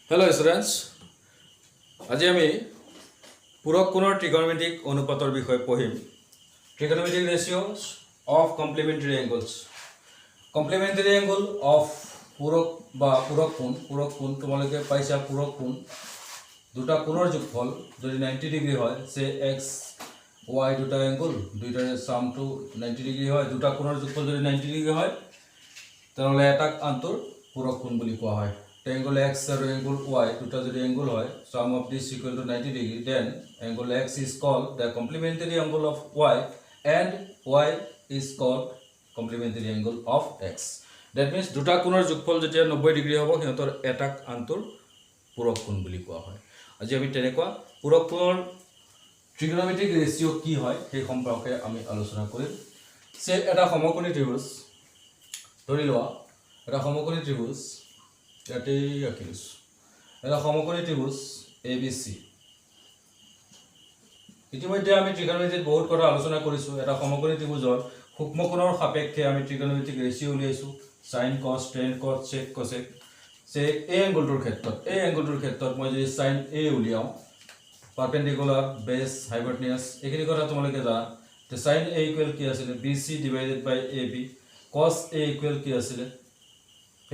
Hello students, আজি আমি পূৰক কোণৰ trigonometric অনুপাতৰ বিষয়ে পঢ়িম। Trigonometric ratios of complementary angles. Complementary angle of পূৰক বা পূৰক কোণ তোমালোকে পাইছা পূৰক কোণ দুটা কোণৰ যোগফল যদি 90 ডিগ্ৰী হয় সে x y দুটা এংগল দুইটাৰ সামটো 90 ডিগ্ৰী হয় দুটা কোণৰ যোগফল যদি 90 ডিগ্ৰী হয় তাহলে এটাক আন্তৰ পূৰক কোণ বুলি কোৱা হয়। Angle x and angle y, two angle y, sum of this equal to 90 degree, then angle x is called the complementary angle of y and y is called complementary angle of x. That means দুটা কোণৰ যোগফল যেতিয়া 90 degree হ'ব সিহঁতৰ এটাক আন্তৰ পূৰক কোণ বুলি কোৱা হয়। আজি আমি তেনেকুৱা পূৰক কোণৰ trigonometric ratio কি হয় সেই সম্পৰ্কে আমি আলোচনা কৰিম। সে এটা সমকোণী ত্ৰিভুজ ধৰি লোৱা এটা সমকোণী ত্ৰিভুজ ইয়াতে ৰাখিছো এটা সমকোণী ত্ৰিভুজ ABC ইতিমধ্যে আমি ট্ৰিগনোমেট্ৰিত বহুত কথা আলোচনা কৰিছো এটা সমকোণী ত্ৰিভুজৰ সূক্ষ্ম কোণৰ সাপেক্ষে আমি ট্ৰিগনোমেট্ৰিক ৰেশিও উলিয়াইছো sin cos tan cos sec cosec সে এই এংগলটোৰ ক্ষেত্ৰত মই যদি sin A উলিয়াও পাৰপেন্ডিকুলাৰ বেস হাইপোটেনিয়াস এইখিনি কথা তোমালোকে জানা তে sin A ইকুৱেল কি আছিল BC divided by AB cos A equal কি আছিল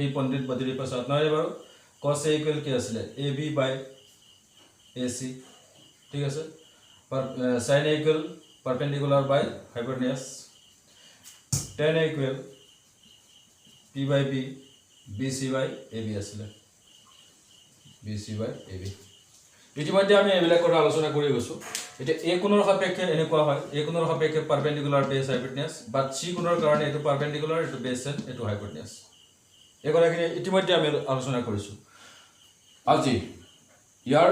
এই পণ্ডিত বদলি পাছত নহয় বাৰু cos A ইকুৱেল কি আছিল AB বাই AC ঠিক আছে sin A equal perpendicular by hypotenuse tan A equal P by B BC by AB আছিল BC বাই AB ইতিমধ্যে আমি এইবিলাক কথা আলোচনা কৰি গৈছো এটা A কোণৰ সাপেক্ষে এনেকুৱা হয় A কোণৰ সাপেক্ষে পাৰপেন্ডিকুলাৰ বেস হাইপোটেনিয়াস বাট C কোণৰ কাৰণে এটো পাৰপেন্ডিকুলাৰ এটো বেস এটো হাইপোটেনিয়াস এই কথাখিনি ইতিমধ্যে আমি আলোচনা কৰিছো আজি ইয়াৰ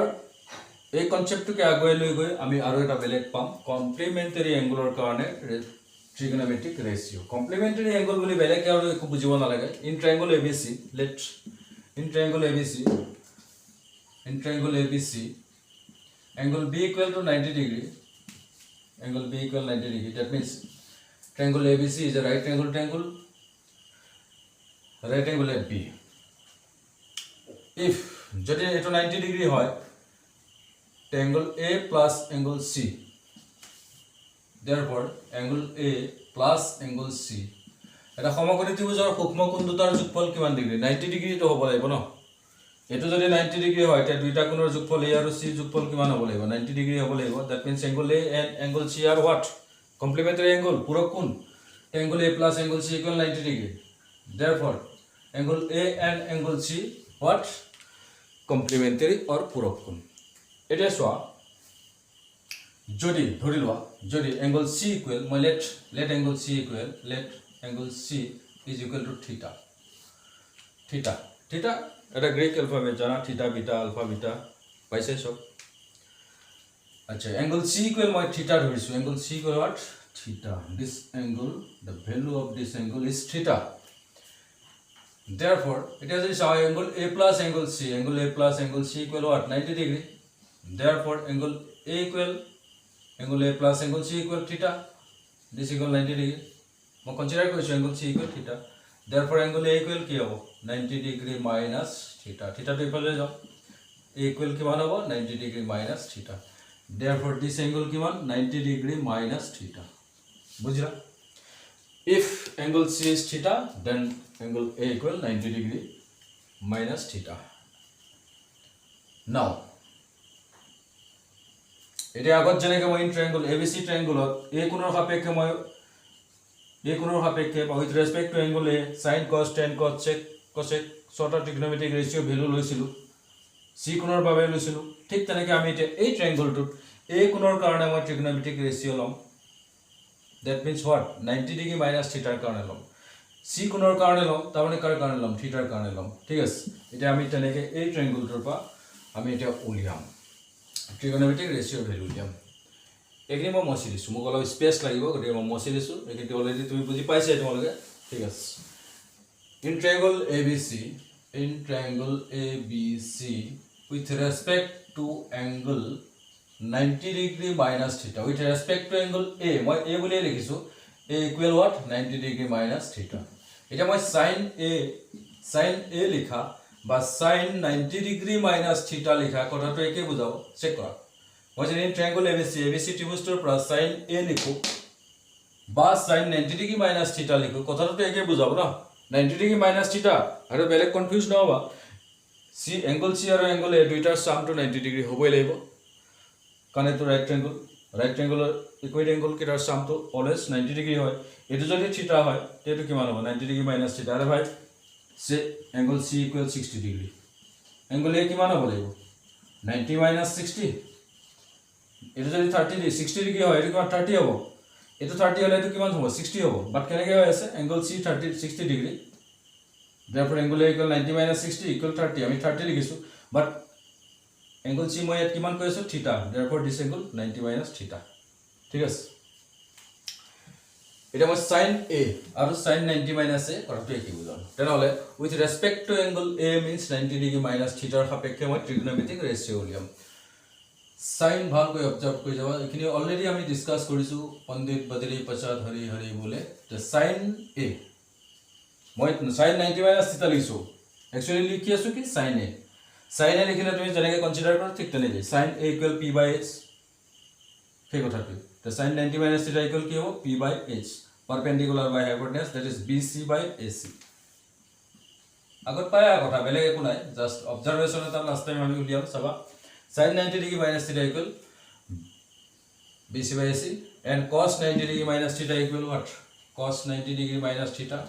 এই কনসেপ্টটোকে আগুৱাই লৈ গৈ আমি আৰু এটা বেলেগ পাম কমপ্লিমেন্টাৰী এংগলৰ কাৰণে trigonometric ratio কমপ্লিমেন্টাৰী এংগল বুলি বেলেগ আৰু একো বুজিব নালাগে in ট্ৰায়াঙ্গল ABC angle B equal to 90 degree that means triangle ABC is a right angle triangle at B if যদি এটো 90 ডিগ্ৰী হয় angle A plus angle C therefore angle A plus angle C এটা সমকোণী ত্ৰিভুজৰ সূক্ষ্ম কোণ দুটাৰ যোগফল কিমান ডিগ্ৰী 90 ডিগ্ৰী তো হ'ব লাগিব ন এটো যদি 90 ডিগ্ৰী হয় তে দুইটা কোণৰ যোগফল A আৰু C যোগফল কিমান হ'ব লাগিব 90 ডিগ্ৰী হ'ব লাগিব that means angle A and angle C are what complementary angle পূৰক কোণ angle A plus angle C equal 90 degree therefore angle A and angle C what complementary or পূৰক কোণ এটা সোয়া যদি ধৰি লোৱা যদি angle C equal মই let angle C is equal to theta এটা Greek alphabet জানা থিটা বিটা আলফা বিটা পাইছে সব আচ্ছা angle C equal মই থিটা ধৰিছো angle C equal what theta this angle the value of this angle is theta therefore it is angle A plus angle C equal what 90 degree therefore angle A plus angle C equal theta this equal 90 degree মই consider কৰিছো angle C equal theta therefore angle A equal কি হ'ব 90 degree minus theta to ইফালে যাও A equal কিমান হ'ব 90 degree minus theta therefore this angle কিমান 90 degree minus theta বুঝলা if angle C is theta then angle A equal 90 degree minus theta now এটা আগত যেনেকৈ মই ট্ৰায়াঙ্গল ABC ট্ৰায়াঙ্গলত A কোণৰ সাপেক্ষে মই A কোণৰ সাপেক্ষে with respect to angle A sin cos tan cos sec cosec sort of trigonometric ratio value লৈছিলো C কোণৰ বাবে লৈছিলো ঠিক তেনেকৈ আমি এটা এই ট্ৰায়াঙ্গলটোত A কোণৰ কাৰণে মই trigonometric ratio লম that means what 90 degree minus theta কাৰণে লম C কোণৰ কাৰণে লম তাৰমানে কাৰ কাৰণে লম থিটাৰ কাৰণে লম ঠিক আছে এটা আমি তেনেকৈ এই ট্ৰায়াঙ্গলটোৰ পৰা আমি এটা উলিয়াম trigonometric ratio value উলিয়াম এগ্ৰি মই মছি দিছো মোক অলপ স্পেস লাগিব গতিকে মই মছি দিছো এগ্ৰি অলৰেডি তুমি বুজি পাইছা তোমালোকে ঠিক আছে in triangle ABC with respect to angle 90 degree minus theta with respect to angle A মই A বুলি লিখিছো A equal what 90 degree minus theta এটা মই sin A লিখা বা sin 90 ডিগ্ৰী মাইনাছ থিটা লিখা কথাটো একে বুজাব চেক কৰা মই যদি ট্ৰায়াঙ্গল ABC ত্ৰিভুজটোৰ পৰা sin A লিখো বা sin 90 ডিগ্ৰী মাইনাছ থিটা লিখো কথাটো একে বুজাব ন 90 ডিগ্ৰী মাইনাছ থিটা আৰু বেলেগ কনফিউজ নহবা C angle C আৰু angle A দুইটাৰ সামটো 90 ডিগ্ৰী হ'বই লাগিব কাৰণ এটো ৰাইট ট্ৰায়াঙ্গলৰ ইকুৱেট এংগল কেটাৰ সামটো অলৱেজ 90 ডিগ্ৰী হয় এটো যদি থিটা হয় তেটো কিমান হ'ব 90 ডিগ্ৰী মাইনাছ থিটা আৰে ভাই সে angle C equal 60 degree angle A কিমান হ'ব লাগিব 90 minus 60 এটো যদি 30 60 ডিগ্ৰী হয় এটো কিমান 30 হ'ব এটো 30 হলে এটো কিমান হ'ব 60 হ'ব বাট কেনেকৈ হৈ আছে angle C 60 degree therefore angle A equal 90 minus 60 equal 30 আমি 30 লিখিছো but angle C মই ইয়াত কিমান কৈছো থিটা therefore this angle 90 minus থিটা ঠিক আছে এটা মই sin A আৰু sin 90 minus A কথাটো কি বুজাম তেনেহলে with respect to angle A means 90 degree minus থিটাৰ সাপেক্ষে মই trigonometric ratio উলিয়াম sin ভালকৈ অবজাৰ্ভ কৰি যাবা এখিনি অলৰেডি আমি ডিসকাস কৰিছো পণ্ডিত বদলি প্ৰসাদ হৰি হৰি বলে তে sin A মই sin 90 minus থিটা লিখছো একচুয়ালি লিখি আছো কি sin A লিখিলে তুমি যেনেকৈ কনসিডাৰ কৰা ঠিক তেনেকৈ sin A equal p by h সেই কথাটো the sin 90 minus theta equal কি হ'ব p by h perpendicular by hypotenuse that is bc by ac আগত পায়া কথা বেলেগ একো নাই জাস্ট অবজারভেশন এটা লাস্ট টাইম আমি উলিয়াম চাবা sin 90 degree minus theta equal bc by ac and cos 90 degree minus theta equal what cos 90 degree minus theta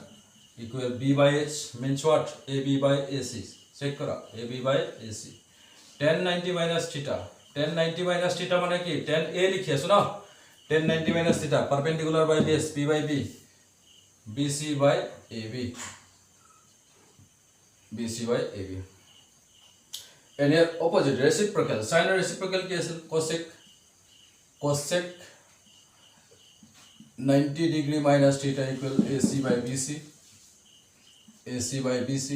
equal b by h means what ab by ac check kora ab by ac tan 90 minus theta মানে কি tan a লিখি আছো না tan 90 minus theta perpendicular by base p by b bc by ab and here opposite reciprocal sin reciprocal কি আছে cosec 90 degree minus theta equal ac by bc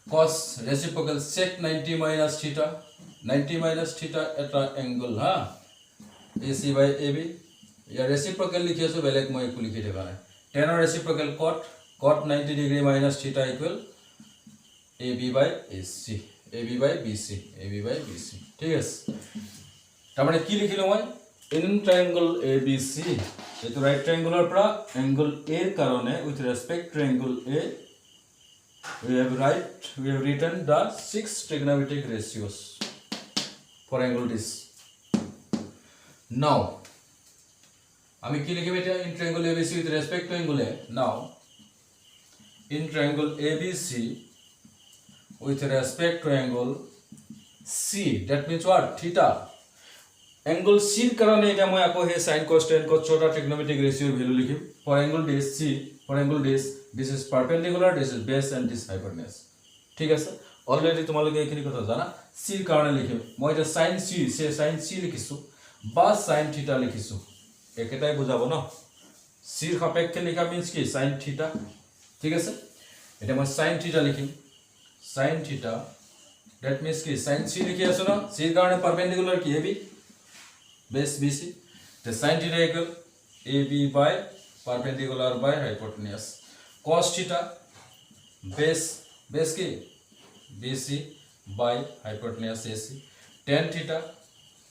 cos reciprocal sec 90 minus theta এটা angle ha AC by AB या reciprocal लिखि आছো বেলেগ মই একো লিখি থকা নাই tan or reciprocal cot 90 degree minus theta equal AB by BC ঠিক আছে তাৰ মানে কি লিখিলো মই in triangle ABC এটো ৰাইট ট্ৰায়াঙ্গলৰ পৰা angle A ৰ কাৰণে with respect to angle A we have written the 6 trigonometric ratios for angle this now আমি কি লিখিম এটা in triangle ABC with respect to angle A now in triangle ABC with respect to angle C that means what theta angle C ৰ কাৰণে এটা মই আকৌ হে sin cos tan cos ছটা trigonometric ratio ভ্যালু লিখিম for angle this C for angle this is perpendicular this is base and this hypotenuse ঠিক আছে অলৰেডি তোমালোকে এইখিনি কথা জানা C ৰ কাৰণে লিখিম মই এটা sin C লিখিছো বা sin theta লিখিছো একেটাই বুজাব ন C ৰ সাপেক্ষে লিখা means কি sin theta ঠিক আছে এটা মই sin theta লিখিম sin theta that means কি sin C লিখি আছো ন C ৰ কাৰণে perpendicular কি AB base BC the sin theta equal AB by perpendicular by hypotenuse cos theta base ki BC by hypotenuse AC tan theta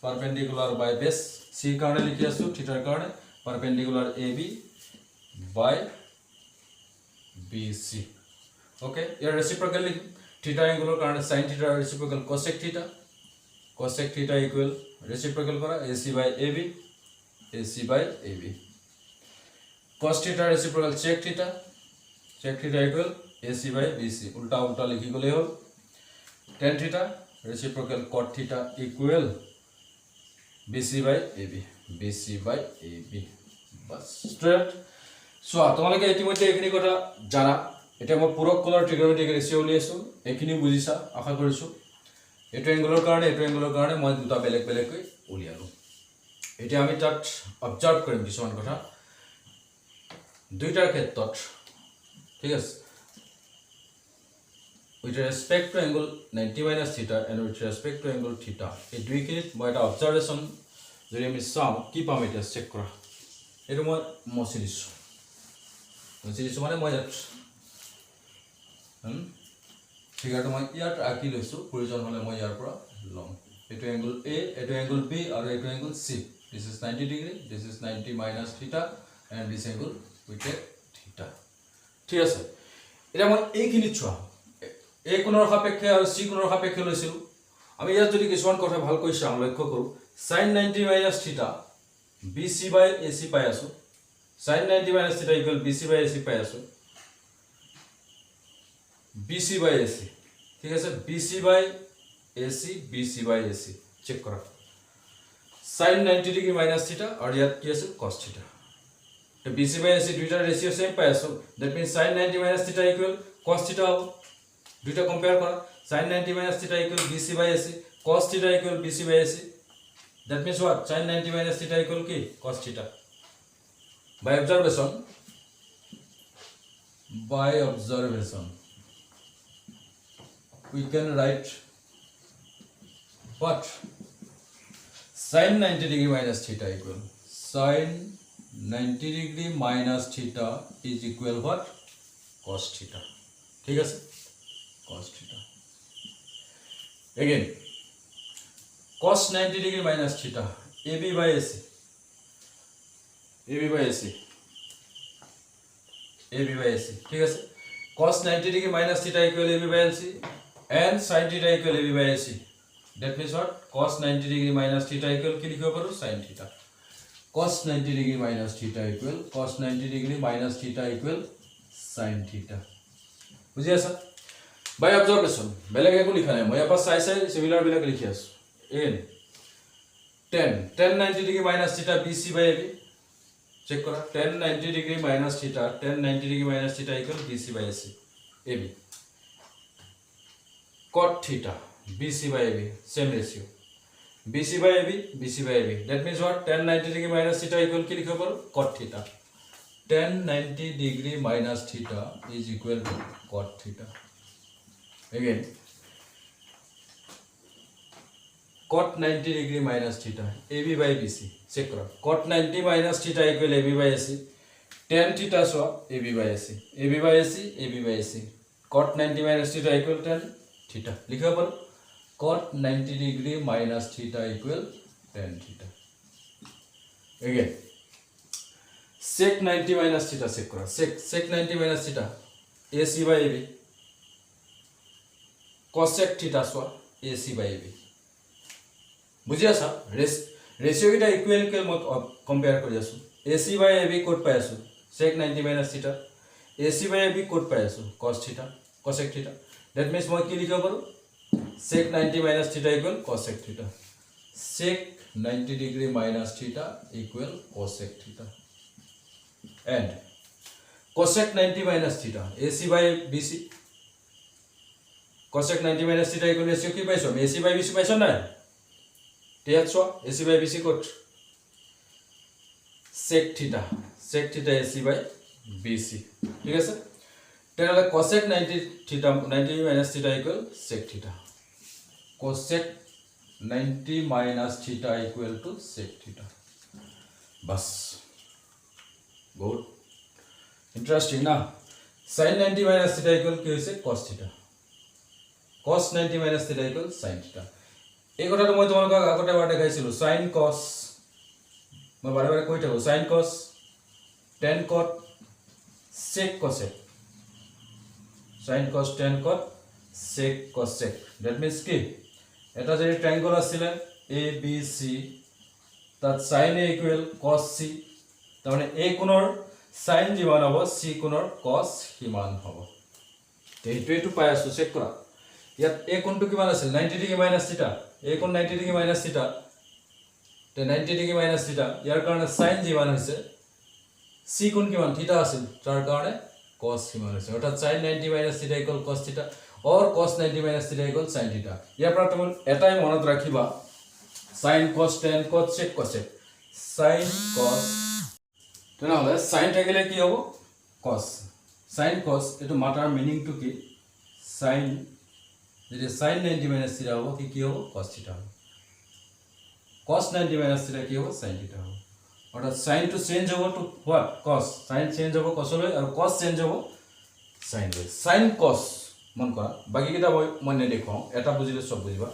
perpendicular by base C karone likhi asu theta karone perpendicular AB by BC okay your reciprocal theta angle karone sin theta reciprocal cosec theta equal reciprocal kora AC by AB cos theta reciprocal sec theta equal AC by BC ulta likhi gole hol tan theta reciprocal cot theta equal BC by AB bas straight so তোমালোকে ইতিমধ্যে এখিনি কথা জানা এটা মই পূৰক কলৰ trigonometric ratio উলিয়াইছো এখিনি বুজিছা আশা কৰিছো এটো এংগলৰ কাৰণে মই দুটা বেলেগ কৈ উলিয়ালো এটা আমি তাত অবজাৰ্ভ কৰিম কিছুমান কথা দুইটাৰ ক্ষেত্ৰত ঠিক আছে with respect to angle 90 minus theta and with respect to angle theta এই দুইখিনিত মই এটা অবজারভেশন যদি আমি চাও কি পাম এটা চেক কৰা এটো মই মচি দিছো মানে মই ফিগাৰটো মই ইয়াত আঁকি লৈছোঁ প্ৰয়োজন হ'লে মই ইয়াৰ পৰা ল'ম এইটো এংগল এ এইটো এংগল বি আৰু এইটো angle C this is 90 degree this is 90 minus theta and this angle we take theta ঠিক আছে এতিয়া মই এইখিনিত চোৱা এ কোণৰ সাপেক্ষে আৰু চি কোণৰ সাপেক্ষে লৈছিলোঁ আমি ইয়াত যদি কিছুমান কথা ভালকৈ চাওঁ লক্ষ্য কৰোঁ sin 90 minus theta B C by A C পাই আছোঁ sin 90 minus theta equal B C by A C পাই আছোঁ BC by AC ঠিক আছে BC by AC BC by AC check কৰা sin 90 ডিগ্ৰী মাইনাছ থিটা আৰু ইয়াত কি আছে cos থিটা তো BC by AC দুইটা ৰেশিও সেম পাই আছো that means sin 90 minus theta equal cos থিটা হ'ব দুইটা কম্পেয়াৰ কৰা sin 90 minus theta equal BC by AC cos থিটা equal BC by AC that means what sin 90 minus theta equal কি cos থিটা by observation we can write what sin 90 degree minus theta equal sin 90 degree minus theta is equal what cos theta ঠিক আছে cos theta again cos 90 degree minus theta AB by AC AB by AC AB by AC ঠিক আছে cos 90 degree minus theta equal AB by AC and sin theta equal AB by AC that means what cos 90 degree minus theta equal কি লিখিব পাৰো sin theta cos 90 degree minus theta equal cos 90 degree minus theta equal sin theta বুজি আছা by observation বেলেগ একো লিখা নাই মই আপা চাই সিমিলাৰ বিলাক লিখি আছো n tan 90 degree minus theta BC by AB check কৰা tan 90 degree minus theta tan 90 degree minus theta equal BC by AC AB cot theta BC by AB same ratio BC by AB BC by AB that means what tan 90 degree minus theta equal কি লিখিব পাৰো cot theta tan 90 degree minus theta is equal to cot theta again cot 90 degree minus theta AB by BC check karo cot 90 minus theta equal AB by AC tan theta so AB by AC AB by AC AB by AC cot 90 minus theta equal tan theta লিখিব পাৰো cot 90 degree minus theta equal tan theta again sec 90 minus theta check kora sec 90 minus theta AC by AB cosec theta so AC by AB বুজি আছা ৰেশিও কিটা equal মই compare কৰি আছো AC by AB code পাই আছো sec 90 minus theta AC by AB code পাই আছো cos theta cosec theta that means মই কি লিখিব পাৰো sec 90 minus theta equal cosec theta sec 90 degree minus theta equal cosec theta and cosec 90 minus theta AC by BC cosec 90 minus theta equal ratio কি পাইছো AC by BC পাইছো না টিয়াত so AC by BC কোড sec theta AC by BC ঠিক আছে তেনলে cosec 90 theta 90 minus theta equal sec theta cosec 90 minus theta equal to sec theta bas good interesting na sin 90 minus theta equal কি হৈছে cos theta cos 90 minus theta equal sin theta এই কথাটো মই তোমালোকক আগতে এবাৰ দেখাইছিলো sin cos মই বাৰে বাৰে কৈ থাকো sin cos tan cot sec cosec sin cos tan cot sec cosec that means কি এটা যদি ট্রায়াঙ্গল আছিল ABC তাত sin A equal cos C তাৰমানে A কোণৰ sin যিমান হ'ব C কোণৰ cos সিমান হ'ব তে এইটো পাই আছো চেক কৰা ইয়াত A কোণটো কিমান আছিল 90 ডিগ্ৰী মাইনাস থিটা A কোণ 90 ডিগ্ৰী মাইনাস থিটা তে 90 ডিগ্ৰী মাইনাস থিটা ইয়াৰ কাৰণে sin যিমান হৈছে C কোণ কিমান থিটা আছিল তাৰ কাৰণে cos কিমান হৈছে অৰ্থাৎ sin 90 minus theta equal cos theta or cos 90 minus theta equal sin theta ইয়াৰ পৰা তুমি এটাই মনত ৰাখিবা sin cos tan cos sec cosec sin cos তেনেহলে sin থাকিলে কি হ'ব cos sin cos এটো মাটাৰ মিনিং টু কি sin যদি sin 90 minus theta হ'ব কি হ'ব cos theta হ'ব cos 90 minus theta কি হ'ব sin theta হ'ব অর্থাৎ sin to change over to what cos sin change over cos লৈ আৰু cos change over sin লৈ sin cos মন কৰা বাকিকেইটা মই নেদেখুৱাওঁ এটা বুজিলে চব বুজিবা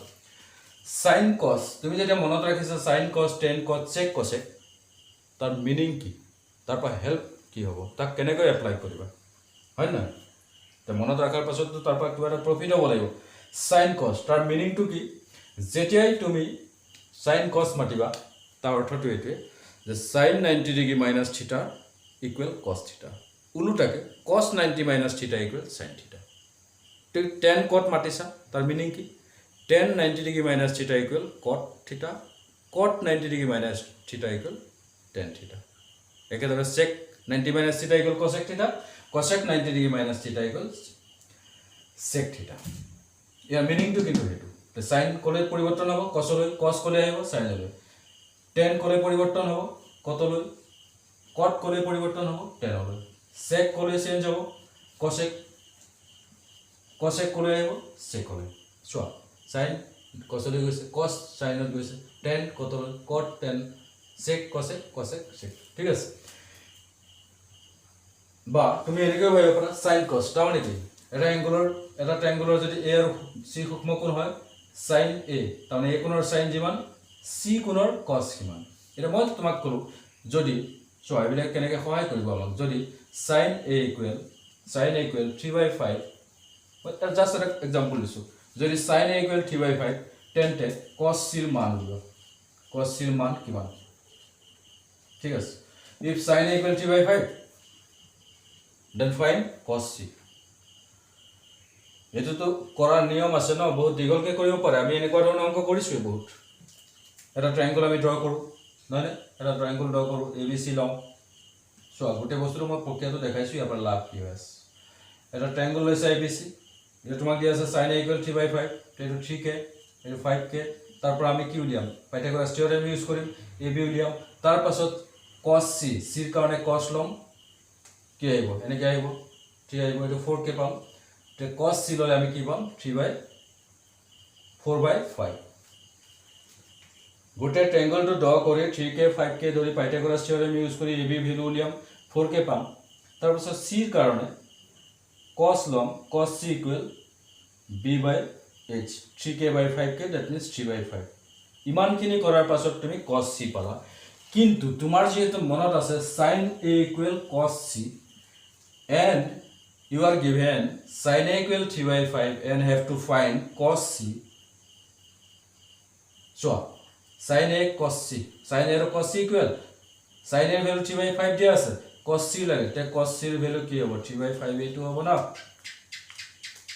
সাইন কস তুমি যেতিয়া মনত ৰাখিছা সাইন কস টেন কস চেক কসেক তাৰ মিনিং কি তাৰ পৰা হেল্প কি হ'ব তাক কেনেকৈ এপ্লাই কৰিবা হয় না তে মনত ৰাখাৰ পাছততো তাৰ পৰা কিবা এটা প্ৰফিট হ'ব লাগিব সাইন কস তাৰ মিনিংটো কি যেতিয়াই তুমি সাইন কস মাতিবা তাৰ অৰ্থটো এইটোৱে যে sign 90 degree minus theta equal cos theta উলুটাকে cos 90 minus theta equals sin theta. तो tan cot माटिसा तार मीनिंग की tan 90 degree minus theta equal cot theta cot 90 degree minus theta equal tan theta. एक तरह sec 90 minus theta equal cosec theta cosec 90 degree minus theta equals sec theta. यार meaning तो किंतु हेतु तो sin कोले परिवर्तन हो cos लो cos कोले आए हो sin लो tan कोले परिवर्तन हो cot लो cot कोले परिवर्तन हो tan लो sec कोले चेंज हो cosec cosec कोले आए हो sec कोले चुआ sin cos ले गए cos sin ले गए tan cot लो cot tan sec cosec cosec sec ठीक है বা তুমি এনেকৈ ভাবিব পাৰা sin cos তাও নেকি এটা এংগুলাৰ এটা ট্ৰায়াঙ্গুলাৰ যদি a আৰু c সূক্ষ্ম কোণ হয় sin a তাহলে a কোণৰ sin যিমান c কোণৰ cos কিমান এটা মই তোমাক কলো যদি চোৱা এবিলাক কেনেকৈ সহায় কৰিব আমাক যদি sin a equal 3/5 মই এটা জাস্ট এটা एग्जांपल দিছো যদি sin a equal 3/5 তেন্তে cos c ৰ মান হ'ব cos c ৰ মান কিমান ঠিক আছে if sin a equal 3/5 then find cos c এটো তো কৰাৰ নিয়ম আছে ন বহুত দীঘলকে কৰিব পাৰে আমি এনেকুৱা ধৰণৰ অংক কৰিছো বহুত এটা ট্ৰায়াঙ্গল আমি ড্ৰ কৰো নহয় নে এটা ট্ৰায়াঙ্গল ড্ৰ কৰো abc লওঁ সো গোটে বস্তুটো মই প্ৰক্ৰিয়াটো দেখাইছো ইয়াৰ পৰা লাভ কি হয় এটা ট্ৰায়াঙ্গল লৈছে abc এটা তোমাক দিয়া আছে sin a equal 3/5 এটো 3k এটো 5k তাৰ পৰা আমি কি উলিয়াম পাইথাগোৰাছ থিওৰেম ইউজ কৰিম ab উলিয়াম তাৰ পাছত cos c c ৰ কাৰণে cos লম কি আহিব এনেকৈ আহিব 3 আহিব এটো 4k পাম তে cos c ললে আমি কি পাম 3/4/5 গোটে ট্ৰায়াঙ্গলটো ড্ৰ কৰি 3k 5k ধৰি পাইথাগোৰাছ থিওৰেম ইউজ কৰি ab ভ্যালু উলিয়াম 4k পাম তাৰ পাছত c ৰ কাৰণে cos লম cos c equal b/h 3k/5k that means 3/5 ইমানখিনি কৰাৰ পাছত তুমি cos c পালা কিন্তু তোমাৰ যেহেতু মনত আছে sin a equal cos c and you are given sin a equal 3/5 and have to find cos c so sin a cos c sin a cos c equal sin a value 3/5 দিয়া আছে cos c লাগে তে cos c এর value কি হবে 3/5 এইটো হবে না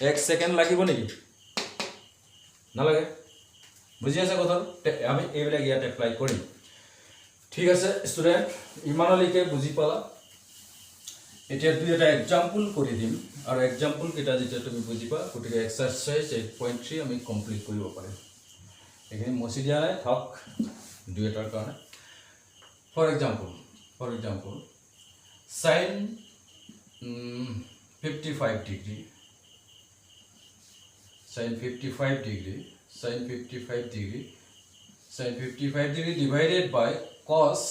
1 সেকেন্ড লাগিব নেকি না লাগে বুঝি আছে কথা আমি এইবিলাক ইয়াত এপ্লাই কৰিম ঠিক আছে স্টুডেন্ট ইমানলৈকে বুজি পালা এতিয়া দুই এটা एग्जांपल কৰি দিম আৰু एग्जांपल কেটা যেটা তুমি বুজিবা গটিকে এক্সাৰসাইজ 8.3 আমি কমপ্লিট কৰিব পাৰিম এখানে মসি দিয়া নাই থাক দুই এটাৰ কাৰণে for example sin 55 degree sin 55 degree divided by cos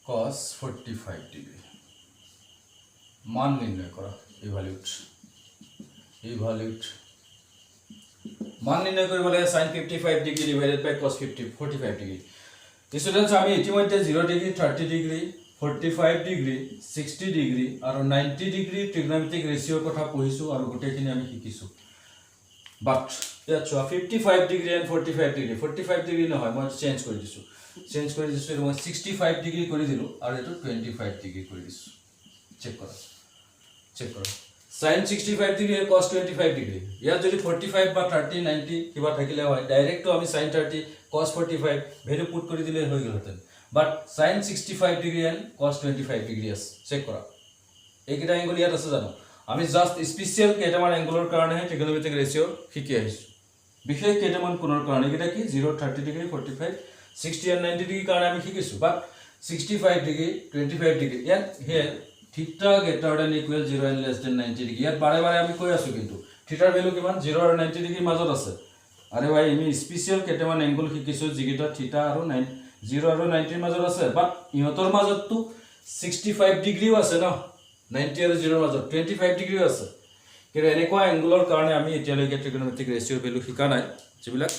45 degree মান নির্ণয় করা ইভালুয়েট মান নির্ণয় কৰিবলৈ sin 55 degree divided by cos 45 degree students আমি ইতিমধ্যে 0 ডিগ্ৰী 30 ডিগ্ৰী 45 ডিগ্ৰী 60 ডিগ্ৰী আৰু 90 ডিগ্ৰী ট্ৰিগনোমেট্ৰিক ৰেশিওৰ কথা পঢ়িছো আৰু গোটেইখিনি আমি শিকিছো but yeah 55 degree and 45 degree নহয় মই চেঞ্জ কৰি দিছো মই 65 ডিগ্ৰী কৰি দিলো আৰু এটো 25 ডিগ্ৰী কৰি দিছো চেক কৰা sin 65 ডিগ্ৰী cos 25 ডিগ্ৰী ইয়াত যদি 45 বা 30 90 কিবা থাকিলে হয় ডাইৰেক্ট তো আমি sin 30 cos 45 ভ্যালু পুট কৰি দিলে হৈ গল হতেন but sin 65 degree and cos 25 degree আছে চেক কৰা এইকেইটা এংগল ইয়াত আছে জানো আমি জাস্ট স্পেশাল কেইটামান এংগলৰ কাৰণে ট্ৰিগনোমেট্ৰিক ৰেশিও শিকি আহিছো বিশেষ কেইটামান কোণৰ কাৰণে এটা কি 0 30 ডিগ্ৰী 45 60 and 90 ডিগ্ৰী কাৰণে আমি শিকিছো বাট 65 ডিগ্ৰী 25 ডিগ্ৰী ইয়াত here theta greater than equal 0 and less than 90 degree ইয়াত বাৰে বাৰে আমি কৈ আছো কিন্তু থিটাৰ ভ্যালু কিমান 0 আৰু 90 ডিগ্ৰী মাজত আছে আৰে ভাই আমি স্পেশাল কেইটামান এংগল শিকিছো যিকিটা থিটা আৰু 0 আৰু 90 মাজত আছে বাট ইহতৰ মাজত তো 65 ডিগ্ৰীও আছে ন 90 আৰু 0 মাজত 25 ডিগ্ৰী আছে কিন্তু এনেকুৱা এংগুলৰ কাৰণে আমি এতিয়ালৈকে ট্ৰিগনোমেট্ৰিক ৰেচিঅ'ৰ ভ্যালু শিকা নাই যিবিলাক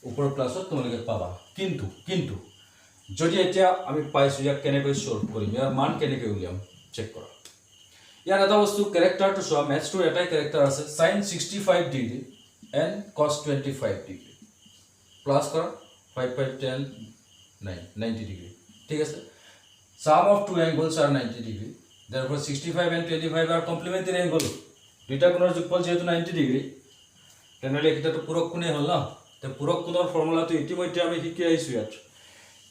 ওপৰৰ ক্লাছত তোমালোকে পাবা কিন্তু যদি এতিয়া আমি পাইছো ইয়াক কেনেকৈ সলভ কৰিম ইয়াৰ মান কেনেকৈ উলিয়াম চেক কৰা ইয়াৰ এটা বস্তু ক্যাৰেক্টাৰটো চোৱা ম্যাথছটোৰ এটাই ক্যাৰেক্টাৰ আছে sin 65 degree and cos 25 degree plus কৰা 5 5 10 9 90 ডিগ্ৰী ঠিক আছে sum of two angles are 90 degree therefore 65 and 25 are complementary angle দুইটা কোণৰ যোগফল যেহেতু 90 ডিগ্ৰী তেনেহলে এটাটো পূৰক কোণে হ'ল না তে পূৰক কোণৰ ফৰ্মুলাটো ইতিমধ্যে আমি শিকি আহিছো ইয়াত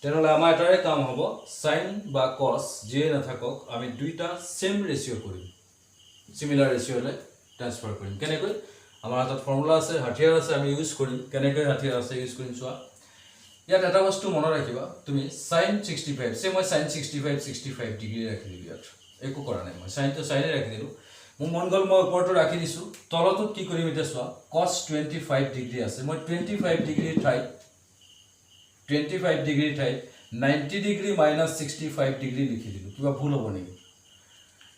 তেনেহলে আমাৰ এটাৰে কাম হ'ব sin বা cos যিয়ে নাথাকক আমি দুইটা সেম ৰেশিও কৰিম সিমিলাৰ ৰেশিওলে ট্ৰান্সফাৰ কৰিম কেনেকৈ আমাৰ হাতত ফৰ্মুলা আছে হাতিয়াৰ আছে আমি ইউজ কৰিম কেনেকৈ হাতিয়াৰ আছে ইউজ কৰিম চোৱা ইয়াত এটা বস্তু মনত ৰাখিবা তুমি sin 65 সে মই sin 65 ডিগ্ৰী ৰাখি দিলো ইয়াত একো কৰা নাই মই sin তো সাইনে ৰাখি দিলো মই মন গল মই ওপৰটো ৰাখি দিছো তলটোত কি কৰিম এটা চোৱা cos 25 ডিগ্ৰী আছে মই 25 ডিগ্ৰী ঠাইত 90 ডিগ্ৰী minus 65 ডিগ্ৰী লিখি দিলো কিবা ভুল হ'ব নেকি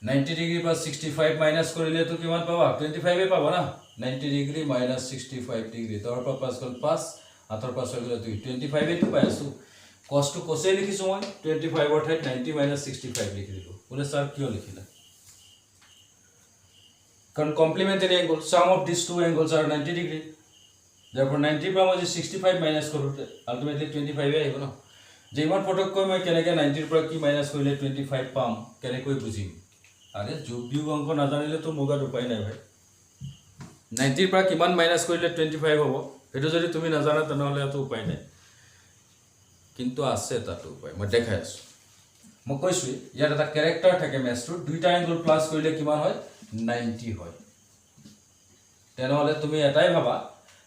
90 ডিগ্ৰী পৰা 65 মাইনাস কৰিলে তো কিমান পাবা 25 এ পাবা না 90 ডিগ্ৰী minus 65 ডিগ্ৰী তাৰ পৰা পাস গল 5 আতৰ পাস হৈ গল 25 এ তো পাই আছো cos to cos এ লিখিছো মই 25 অৰ ঠাইত 90 minus 65 লিখি দিলো বলে স্যাৰ কিয় লিখিলা কাৰণ কমপ্লিমেন্টাৰী angle sum of these two angles are 90 degree therefore 90 পৰা মই 65 মাইনাস কৰোতে আলটিমেটলি 25 এ আহিব ন যে ইমান ফটককৈ মই কেনেকৈ 90 পৰা কি মাইনাস কৰিলে 25 পাম কেনেকৈ বুজিম আৰে যোগ বিয়োগ অংক নাজানিলে তো মোগাত উপায় নাই ভাই 90 পৰা কিমান মাইনাস কৰিলে 25 হ'ব এটো যদি তুমি নাজানা তেনেহলে তো উপায় নাই কিন্তু আছে তাতো উপায় মই দেখাই আছো মই কৈছো ইয়াত এটা ক্যাৰেক্টাৰ থাকে ম্যাথছৰ দুইটা এংগল প্লাস কৰিলে কিমান হয় 90 হয় তেনেহলে তুমি এটাই ভাবা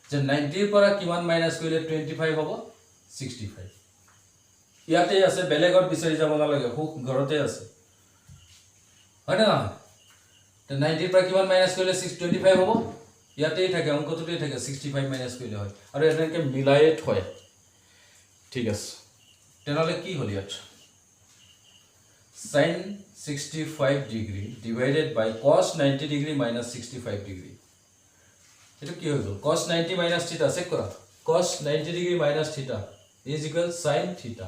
যে 90 পৰা কিমান মাইনাস কৰিলে 25 হ'ব 65 ইয়াতে আছে বেলেগত বিচাৰি যাব নালাগে খুব ঘৰতে আছে হয় না তে 90 পৰা কিমান মাইনাস কৰিলে 25 হ'ব ইয়াতেই থাকে অংকটোতেই থাকে 65 মাইনাস কৰিলে হয় আৰু এনেকৈ মিলাই থয় ঠিক আছে তেনেহলে কি হ'ল ইয়াত sin 65 degree divided by cos 90 degree minus 65 degree এটো কি হলো cos 90 minus theta চেক কৰা cos 90 degree minus theta is equal sin theta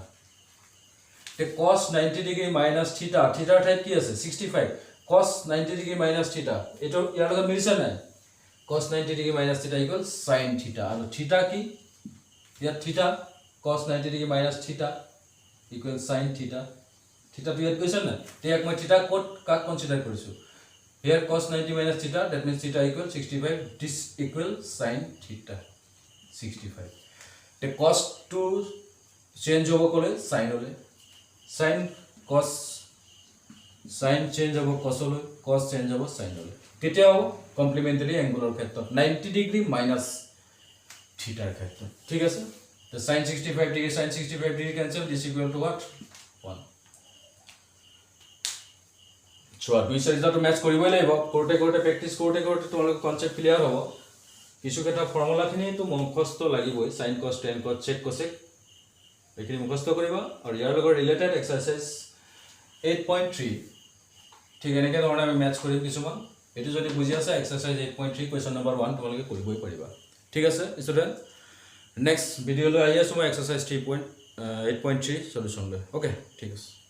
তে cos 90 degree minus theta theta ঠাইত কি আছে 65 cos 90 degree minus theta এটো ইয়াৰ লগত মিলিছে নাই cos 90 degree minus theta equals sin theta আৰু theta কি ইয়াত theta cos 90 degree minus theta equals sin theta theta to ইয়াত কৈছে না তে এক মই theta কোড কাক কনসিডাৰ কৰিছো here cos 90 minus theta that means theta equals 65 this equals sin theta 65 the cos to change hobo kole sin hole sin cos sin change hobo cos hole cos change hobo sin hole কেতিয়া হ'ব কমপ্লিমেন্টাৰী এংগুলৰ ক্ষেত্ৰত 90 degree minus থিটাৰ ক্ষেত্ৰত ঠিক আছে তো sin 65 degree cancel this equal to what 1 চোৱা দুই চাৰিটাটো match কৰিবই লাগিব কৰোতে প্ৰেক্টিস কৰোতে তোমালোকৰ কনসেপ্ট ক্লিয়াৰ হ'ব কিছু কেটা ফৰ্মুলাখিনি তো মুখস্থ লাগিবই sin cos tan cos sec cosec এইখিনি মুখস্থ কৰিবা আৰু ইয়াৰ লগত ৰিলেটেড এক্সাৰসাইজ 8.3 ঠিক এনেকৈ ধৰণে আমি ম্যাচ কৰিম কিছুমান এটো যদি বুজি আছে এক্সাৰসাইজ 8.3 কোৱেশ্চন নম্বৰ 1 তোমালোকে কৰিবই পাৰিবা ঠিক আছে ষ্টুডেন্ট নেক্সট ভিডিঅলৈ আহি আছো মই এক্সাৰসাইজ 8.3 সলিউশন লৈ ওকে ঠিক আছে